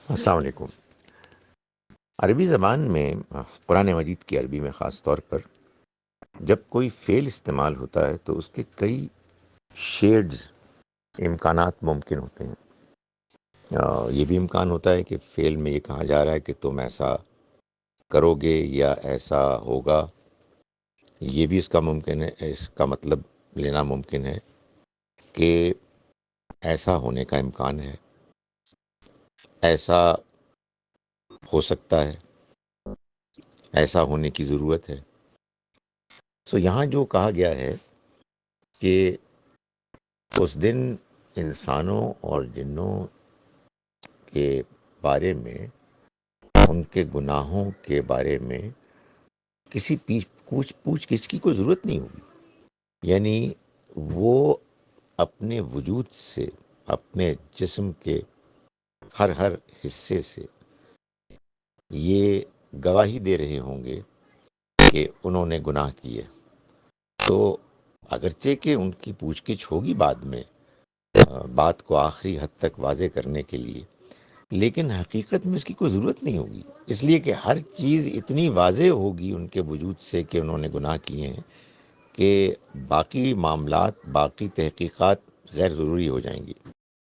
السلام علیکم۔ عربی زبان میں قرآن مجید کی عربی میں خاص طور پر جب کوئی فعل استعمال ہوتا ہے تو اس کے کئی شیڈز امکانات ممکن ہوتے ہیں۔ یہ بھی امکان ہوتا ہے کہ فعل میں یہ کہا جا رہا ہے کہ تم ایسا کرو گے یا ایسا ہوگا، یہ بھی اس کا ممکن ہے، اس کا مطلب لینا ممکن ہے کہ ایسا ہونے کا امکان ہے، ایسا ہو سکتا ہے، ایسا ہونے کی ضرورت ہے۔ یہاں جو کہا گیا ہے کہ اس دن انسانوں اور جنوں کے بارے میں، ان کے گناہوں کے بارے میں کسی پوچھ گچھ کی کوئی ضرورت نہیں ہوگی، یعنی وہ اپنے وجود سے، اپنے جسم کے ہر حصے سے یہ گواہی دے رہے ہوں گے کہ انہوں نے گناہ کیے۔ تو اگرچہ کہ ان کی پوچھ گچھ ہوگی بعد میں، بات کو آخری حد تک واضح کرنے کے لیے، لیکن حقیقت میں اس کی کوئی ضرورت نہیں ہوگی، اس لیے کہ ہر چیز اتنی واضح ہوگی ان کے وجود سے کہ انہوں نے گناہ کیے ہیں کہ باقی معاملات، باقی تحقیقات غیر ضروری ہو جائیں گی۔